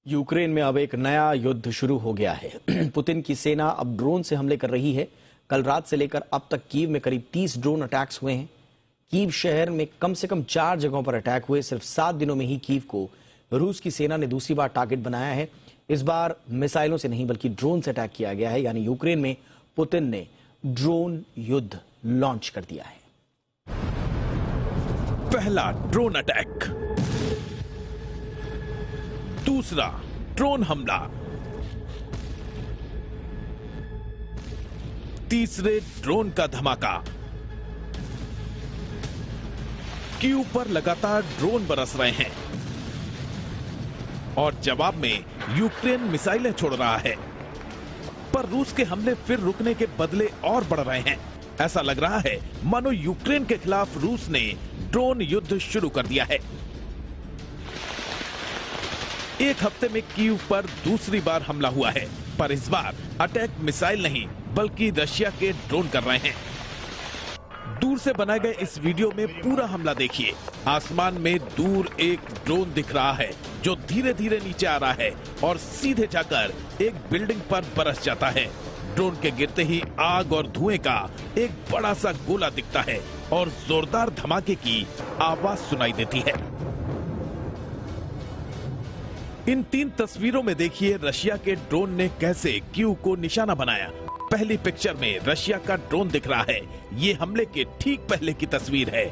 Ukraine में अब एक नया युद्ध शुरू हो गया है। पुतिन की सेना अब ड्रोन से हमले कर रही है। कल रात से लेकर अब तक कीव में करीब 30 ड्रोन अटैक्स हुए हैं। कीव शहर में कम से कम 4 जगहों पर अटैक हुए। सिर्फ 7 दिनों में ही कीव को रूस की सेना ने दूसरी बार टारगेट बनाया है। इस बार मिसाइलों से नहीं बल्कि ड्रोन से अटैक किया गया है, यानी यूक्रेन में पुतिन ने ड्रोन युद्ध लॉन्च कर दिया है। पहला ड्रोन अटैक, दूसरा ड्रोन हमला, तीसरे ड्रोन का धमाका। कीव पर लगातार ड्रोन बरस रहे हैं और जवाब में यूक्रेन मिसाइलें छोड़ रहा है। पर रूस के हमले फिर रुकने के बदले और बढ़ रहे हैं। ऐसा लग रहा है मानो यूक्रेन के खिलाफ रूस ने ड्रोन युद्ध शुरू कर दिया है। एक हफ्ते में कीव पर दूसरी बार हमला हुआ है, पर इस बार अटैक मिसाइल नहीं बल्कि रशिया के ड्रोन कर रहे हैं। दूर से बनाए गए इस वीडियो में पूरा हमला देखिए। आसमान में दूर एक ड्रोन दिख रहा है जो धीरे धीरे नीचे आ रहा है और सीधे जाकर एक बिल्डिंग पर बरस जाता है। ड्रोन के गिरते ही आग और धुएं का एक बड़ा सा गोला दिखता है और जोरदार धमाके की आवाज सुनाई देती है। इन 3 तस्वीरों में देखिए रशिया के ड्रोन ने कैसे कीव को निशाना बनाया। पहली पिक्चर में रशिया का ड्रोन दिख रहा है, ये हमले के ठीक पहले की तस्वीर है।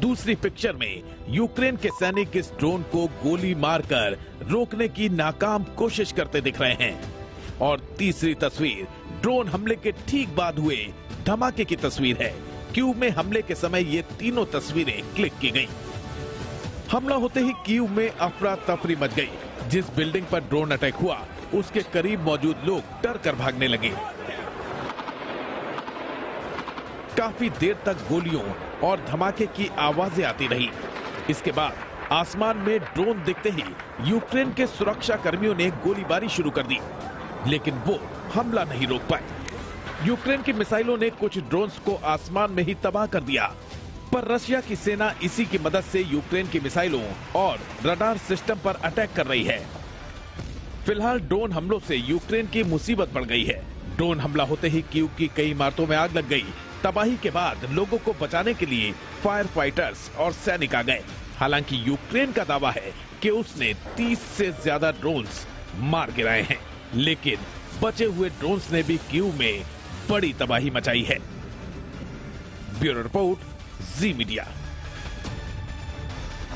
दूसरी पिक्चर में यूक्रेन के सैनिक इस ड्रोन को गोली मारकर रोकने की नाकाम कोशिश करते दिख रहे हैं। और तीसरी तस्वीर ड्रोन हमले के ठीक बाद हुए धमाके की तस्वीर है। कीव में हमले के समय ये तीनों तस्वीरें क्लिक की गईं। हमला होते ही कीव में अफरा तफरी मच गई। जिस बिल्डिंग पर ड्रोन अटैक हुआ उसके करीब मौजूद लोग डर कर भागने लगे। काफी देर तक गोलियों और धमाके की आवाजें आती रही। इसके बाद आसमान में ड्रोन दिखते ही यूक्रेन के सुरक्षा कर्मियों ने गोलीबारी शुरू कर दी, लेकिन वो हमला नहीं रोक पाए। यूक्रेन की मिसाइलों ने कुछ ड्रोन्स को आसमान में ही तबाह कर दिया, पर रशिया की सेना इसी की मदद से यूक्रेन की मिसाइलों और रडार सिस्टम पर अटैक कर रही है। फिलहाल ड्रोन हमलों से यूक्रेन की मुसीबत बढ़ गई है। ड्रोन हमला होते ही कीव की कई इमारतों में आग लग गई। तबाही के बाद लोगों को बचाने के लिए फायर फाइटर्स और सैनिक आ गए। हालांकि यूक्रेन का दावा है कि उसने 30 से ज्यादा ड्रोन्स मार गिराए हैं, लेकिन बचे हुए ड्रोन्स ने भी कीव में बड़ी तबाही मचाई है। ब्यूरो रिपोर्ट, जी मीडिया।